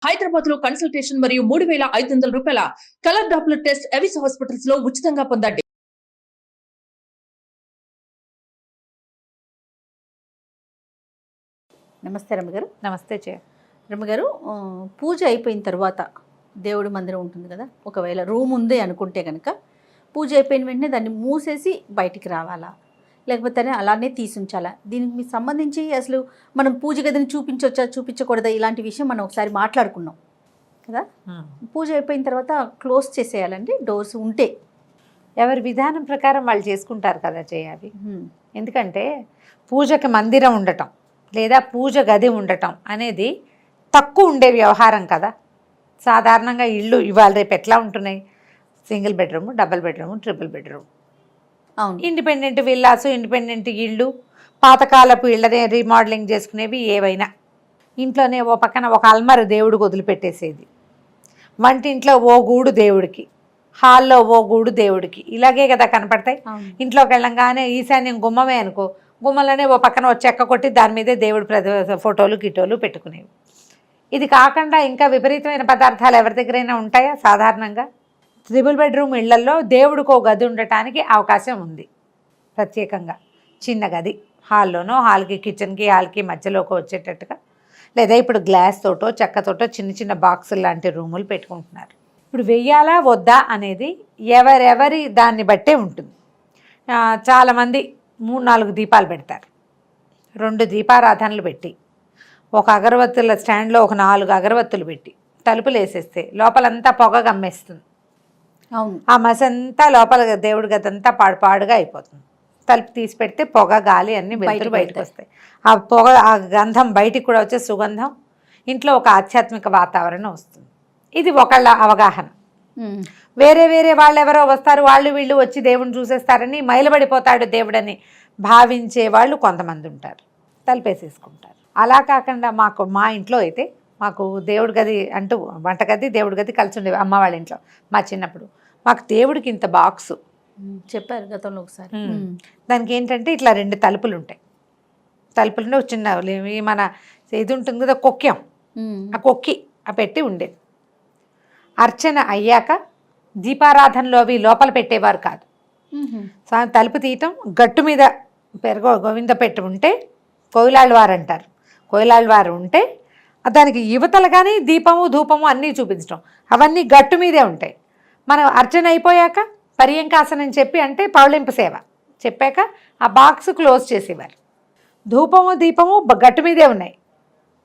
హైదరాబాద్ లో కన్సల్టేషన్ మరియు 3,500 రూపాయల colour Doppler test Avis hospitals లో ఉచితంగా పొందండి. నమస్తే రమ్మగారు. నమస్తే చే రమ్మగారు, పూజ అయిపోయిన తర్వాత దేవుడి మందిరం ఉంటుంది కదా, ఒకవేళ రూమ్ ఉంది అనుకుంటే కనుక పూజ అయిపోయిన వెంటనే దాన్ని మూసేసి బయటికి రావాలా, లేకపోతే అలానే తీసుంచాలా? దీనికి సంబంధించి అసలు మనం పూజ గదిని చూపించవచ్చా చూపించకూడదా ఇలాంటి విషయం మనం ఒకసారి మాట్లాడుకున్నాం కదా. పూజ అయిపోయిన తర్వాత క్లోజ్ చేసేయాలండి డోర్స్ ఉంటే. ఎవరి విధానం ప్రకారం వాళ్ళు చేసుకుంటారు కదా చేయాలి. ఎందుకంటే పూజకి మందిరం ఉండటం లేదా పూజ గది ఉండటం అనేది తక్కువ ఉండే వ్యవహారం కదా. సాధారణంగా ఇళ్ళు ఇవాళ రేపు ఎట్లా ఉంటున్నాయి? Single bedroom, double bedroom, triple bedroom, independent villas, independent ఇళ్ళు, పాతకాలపు ఇళ్ళనే రీమోడలింగ్ చేసుకునేవి ఏవైనా. ఇంట్లోనే ఓ పక్కన ఒక అల్మరు దేవుడికి వదిలిపెట్టేసేది, వంటింట్లో ఓ గూడు దేవుడికి, హాల్లో ఓ గూడు దేవుడికి, ఇలాగే కదా కనపడతాయి. ఇంట్లోకి వెళ్ళంగానే ఈశాన్యం గుమ్మమే అనుకో, గుమ్మలోనే ఓ పక్కన ఓ చెక్క కొట్టి దాని మీదే దేవుడి ఫోటోలు గిటోలు పెట్టుకునేవి. ఇది కాకుండా ఇంకా విపరీతమైన పదార్థాలు ఎవరి దగ్గరైనా ఉంటాయా? సాధారణంగా ట్రిపుల్ బెడ్రూమ్ ఇళ్లలో దేవుడికి ఓ గది ఉండటానికి అవకాశం ఉంది. ప్రత్యేకంగా చిన్న గది హాల్లోనో, హాల్కి కిచెన్కి హాల్కి మధ్యలోకి వచ్చేటట్టుగా, లేదా ఇప్పుడు గ్లాస్ తోటో చెక్కతోటో చిన్న చిన్న బాక్సులు లాంటి రూములు పెట్టుకుంటున్నారు. ఇప్పుడు వెయ్యాలా వద్దా అనేది ఎవరెవరి దాన్ని బట్టే ఉంటుంది. చాలామంది 3-4 దీపాలు పెడతారు. 2 దీపారాధనలు పెట్టి, ఒక అగరవత్తుల స్టాండ్లో ఒక 4 అగరవత్తులు పెట్టి తలుపులు వేసేస్తే లోపలంతా పొగ గమ్మేస్తుంది. అవును, ఆ మసంతా లోపల దేవుడి గదంతా పాడుగా అయిపోతుంది. తలుపు తీసి పెడితే పొగ గాలి అన్నీ బయటకు వస్తాయి. ఆ పొగ, ఆ గంధం బయటికి కూడా వచ్చే సుగంధం, ఇంట్లో ఒక ఆధ్యాత్మిక వాతావరణం వస్తుంది. ఇది ఒకళ్ళ అవగాహన. వేరే వేరే వాళ్ళు ఎవరో వస్తారు, వాళ్ళు వీళ్ళు వచ్చి దేవుడిని చూసేస్తారని మైలబడిపోతాడు దేవుడని భావించే వాళ్ళు కొంతమంది ఉంటారు, తలుపేసేసుకుంటారు. అలా కాకుండా మా ఇంట్లో అయితే మాకు దేవుడి గది అంటూ వంటగది దేవుడి గది కలిసి ఉండేవి. అమ్మ వాళ్ళ ఇంట్లో మా చిన్నప్పుడు మాకు దేవుడికి ఇంత బాక్సు చెప్పారు గతంలో ఒకసారి. దానికి ఏంటంటే ఇట్లా 2 తలుపులు ఉంటాయి. తలుపులు చిన్న మన ఇది ఉంటుంది కదా కొక్యం, ఆ కొక్కి ఆ పెట్టి ఉండేది. అర్చన అయ్యాక దీపారాధనలో అవి లోపల పెట్టేవారు కాదు. తలుపు తీయటం, గట్టు మీద గోవింద పెట్టి ఉంటే కోయిలాళ్ళవారు అంటారు. కోయిలాళ్ళవారు ఉంటే దానికి యువతలు కానీ దీపము ధూపము అన్నీ చూపించడం, అవన్నీ గట్టు మీదే ఉంటాయి. మనం అర్చన అయిపోయాక పర్యంకాసనం చెప్పి, అంటే పౌళింపు సేవ చెప్పాక ఆ బాక్స్ క్లోజ్ చేసేవారు. ధూపము దీపము గట్టు మీదే ఉన్నాయి.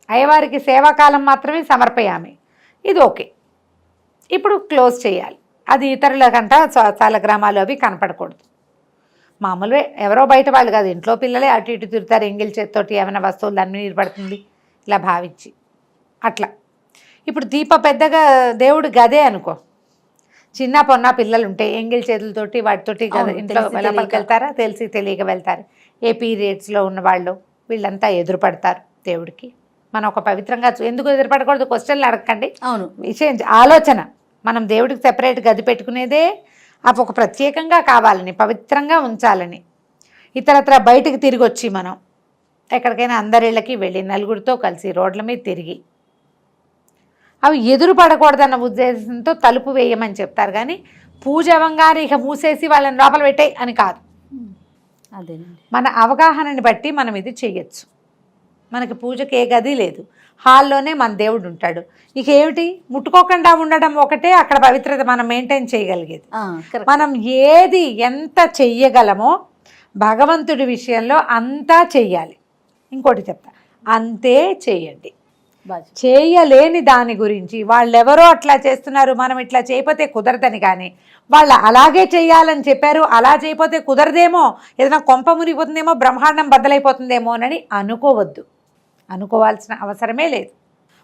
అయ్యవారికి సేవాకాలం మాత్రమే సమర్పయామి, ఇది ఓకే. ఇప్పుడు క్లోజ్ చేయాలి. అది ఇతరుల కంట చాలా గ్రామాలు అవి కనపడకూడదు. మామూలుగా ఎవరో బయట వాళ్ళు కాదు, ఇంట్లో పిల్లలే అటు ఇటు తిరుగుతారు ఎంగిల్ చేతితోటి, ఏమైనా వస్తువులు అన్నీ నీరు పడుతుంది ఇలా భావించి అట్లా. ఇప్పుడు పెద్దగా దేవుడు గదే అనుకో, చిన్న పొన్న పిల్లలు ఉంటే ఎంగిల్ చేతులతోటి వాటితోటి కదా ఇంట్లో లోపలికి వెళ్తారా, తెలిసి తెలియక వెళ్తారు. ఏ పీరియడ్స్లో ఉన్న వాళ్ళు వీళ్ళంతా ఎదురుపడతారు దేవుడికి. మనం ఒక పవిత్రంగా ఎందుకు ఎదురుపడకూడదు? క్వశ్చన్లు అడగండి. అవును, విషయం ఆలోచన. మనం దేవుడికి సెపరేట్ గది పెట్టుకునేదే అవి ఒక ప్రత్యేకంగా కావాలని, పవిత్రంగా ఉంచాలని. ఇతరత్ర బయటకు తిరిగి వచ్చి మనం ఎక్కడికైనా అందరిళ్ళకి వెళ్ళి నలుగురితో కలిసి రోడ్ల మీద తిరిగి అవి ఎదురు పడకూడదన్న ఉద్దేశంతో తలుపు వేయమని చెప్తారు. కానీ పూజ అవ్వగానే ఇక మూసేసి వాళ్ళని లోపల పెట్టాయి అని కాదు. అదే మన అవగాహనని బట్టి మనం ఇది చెయ్యొచ్చు. మనకి పూజకి ఏ గది లేదు, హాల్లోనే మన దేవుడు ఉంటాడు. ఇక ఏమిటి, ముట్టుకోకుండా ఉండడం ఒకటే అక్కడ పవిత్రత మనం మెయింటైన్ చేయగలిగేది. మనం ఏది ఎంత చెయ్యగలమో భగవంతుడి విషయంలో అంతా చెయ్యాలి. ఇంకోటి చెప్తా, అంతే చెయ్యండి. చేయలేని దాని గురించి వాళ్ళెవరో అట్లా చేస్తున్నారు, మనం ఇట్లా చేయకపోతే కుదరదని, కానీ వాళ్ళు అలాగే చేయాలని చెప్పారు, అలా చేయకపోతే కుదరదేమో, ఏదైనా కొంప మునిగిపోతుందేమో, బ్రహ్మాండం బద్దలైపోతుందేమో అని అనుకోవద్దు. అనుకోవాల్సిన అవసరమే లేదు.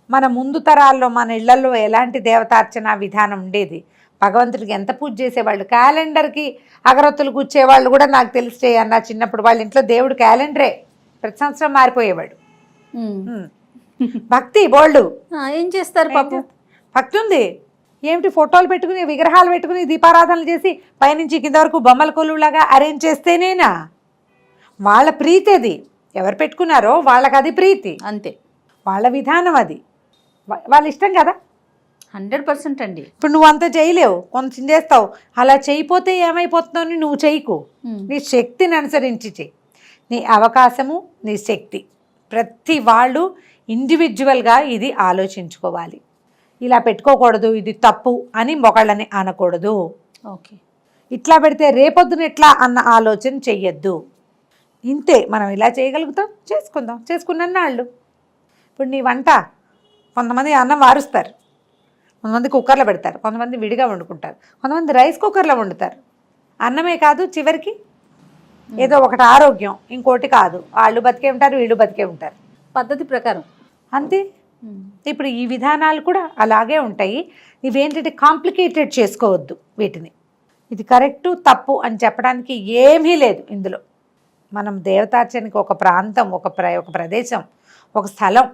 మన ముందు తరాల్లో మన ఇళ్లలో ఎలాంటి దేవతార్చన విధానం ఉండేది, భగవంతుడికి ఎంత పూజ చేసేవాళ్ళు. క్యాలెండర్కి అగరొత్తులు కూర్చేవాళ్ళు కూడా నాకు తెలిసి అన్న చిన్నప్పుడు వాళ్ళ ఇంట్లో దేవుడు క్యాలెండరే ప్రతి సంవత్సరం మారిపోయేవాడు. భక్తి బోల్డు. ఏం చేస్తారు పాపం, భక్తి ఉంది. ఏమిటి, ఫోటోలు పెట్టుకుని విగ్రహాలు పెట్టుకుని దీపారాధనలు చేసి పైనుంచి కింద వరకు బొమ్మల కొలువులాగా అరేంజ్ చేస్తేనేనా వాళ్ళ ప్రీతి. అది ఎవరు పెట్టుకున్నారో వాళ్ళకి అది ప్రీతి, అంతే, వాళ్ళ విధానం అది. వాళ్ళ ఇష్టం కదా. 100% అండి. ఇప్పుడు నువ్వు అంత చేయలేవు, కొంచెం చేస్తావు. అలా చేయిపోతే ఏమైపోతుందో అని నువ్వు చేయకు. నీ శక్తిని అనుసరించి చెయ్యి. నీ అవకాశము, నీ శక్తి. ప్రతి వాళ్ళు ఇండివిజువల్గా ఇది ఆలోచించుకోవాలి. ఇలా పెట్టుకోకూడదు, ఇది తప్పు అని మొగాళ్ళని అనకూడదు. ఓకే, ఇట్లా పెడితే రేపొద్దున ఎట్లా అన్న ఆలోచన చెయ్యొద్దు. ఇంతే, మనం ఇలా చేయగలుగుతాం, చేసుకుందాం. చేసుకున్నన్నాళ్ళు ఇప్పుడు నీ వంట కొంతమంది అన్నం వారుస్తారు, కొంతమంది కుక్కర్లో పెడతారు, కొంతమంది విడిగా వండుకుంటారు, కొంతమంది రైస్ కుక్కర్లో వండుతారు. అన్నమే కాదు, చివరికి ఏదో ఒకటి ఆరోగ్యం, ఇంకోటి కాదు. వాళ్ళు బతికే ఉంటారు, వీళ్ళు బతికే ఉంటారు, పద్ధతి ప్రకారం అంతే. ఇప్పుడు ఈ విధానాలు కూడా అలాగే ఉంటాయి. ఇవేంటంటే కాంప్లికేటెడ్ చేసుకోవద్దు వీటిని. ఇది కరెక్టు తప్పు అని చెప్పడానికి ఏమీ లేదు ఇందులో. మనం దేవతార్చనకి ఒక ప్రాంతం, ఒక ప్రదేశం, ఒక స్థలం,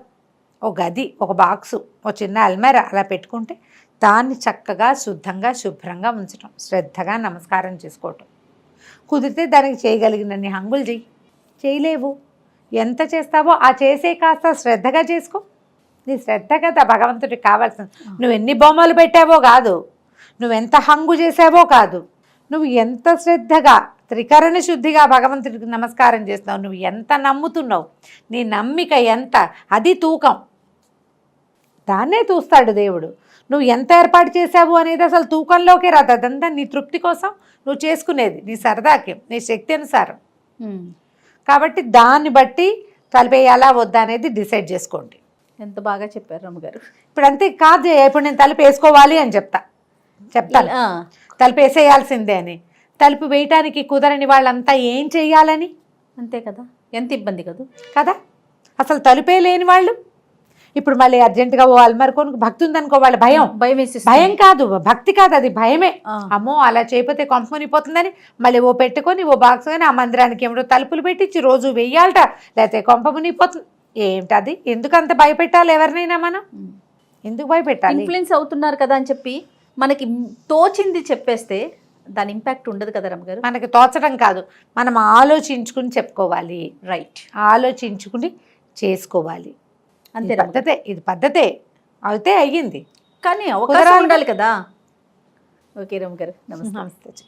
ఒక గది, ఒక బాక్సు, ఒక చిన్న అల్మేరా అలా పెట్టుకుంటే దాన్ని చక్కగా శుద్ధంగా శుభ్రంగా ఉంచడం, శ్రద్ధగా నమస్కారం చేసుకోవటం. కుదిరితే దానికి చేయగలిగినన్ని హంగులు చెయ్యి. చేయలేవు, ఎంత చేస్తావో ఆ చేసే కాస్త శ్రద్ధగా చేసుకో. నీ శ్రద్ధ కదా భగవంతుడికి కావాల్సింది. నువ్వు ఎన్ని బొమ్మలు పెట్టావో కాదు, నువ్వెంత హంగు చేసావో కాదు, నువ్వు ఎంత శ్రద్ధగా త్రికరణ శుద్ధిగా భగవంతుడికి నమస్కారం చేస్తున్నావు, నువ్వు ఎంత నమ్ముతున్నావు, నీ నమ్మిక ఎంత, అది తూకం. దాన్నే చూస్తాడు దేవుడు. నువ్వు ఎంత ఏర్పాటు చేసావు అనేది అసలు తూకంలోకే రాదు. అదంతా నీ తృప్తి కోసం నువ్వు చేసుకునేది, నీ సరదాకి, నీ శక్తి అనుసారం. కాబట్టి దాన్ని బట్టి తలిపేయాలా వద్దా అనేది డిసైడ్ చేసుకోండి. ఎంత బాగా చెప్పారు రమ్మగారు. ఇప్పుడు అంతే కాదు, ఇప్పుడు నేను తలుపు వేసుకోవాలి అని చెప్తాను, తలుపు వేసేయాల్సిందే అని. తలుపు వేయటానికి కుదరని వాళ్ళంతా ఏం చెయ్యాలని? అంతే కదా, ఎంత ఇబ్బంది కదా. అసలు తలుపే లేని వాళ్ళు ఇప్పుడు మళ్ళీ అర్జెంటుగా ఓ అల్మార్ కొనుక్కు భక్తి ఉందనుకో, వాళ్ళ భయం వేసి, భయం కాదు, భక్తి కాదు, అది భయమే. అమ్మో అలా చేయకపోతే కొంపమునిపోతుందని మళ్ళీ ఓ పెట్టుకొని ఓ బాక్స్ కానీ ఆ మందిరానికి ఏమిటో తలుపులు పెట్టించి రోజు వెయ్యాలట, లేకపోతే కొంపమునిపోతుంది. ఏమిటది? ఎందుకు అంత భయపెట్టాలి ఎవరినైనా? మనం ఎందుకు భయపెట్టాలి? ఇన్ఫ్లుయెన్స్ అవుతున్నారు కదా అని చెప్పి మనకి తోచింది చెప్పేస్తే దాని ఇంపాక్ట్ ఉండదు కదా రమ్మగారు. మనకి తోచడం కాదు, మనం ఆలోచించుకుని చెప్పుకోవాలి. రైట్, ఆలోచించుకుని చేసుకోవాలి. అంతే పద్ధతే, ఇది పద్ధతే. అయితే అయ్యింది, కానీ అవకాశం ఉండాలి కదా. ఓకే రమ్మగారు, నమస్తే. నమస్తే.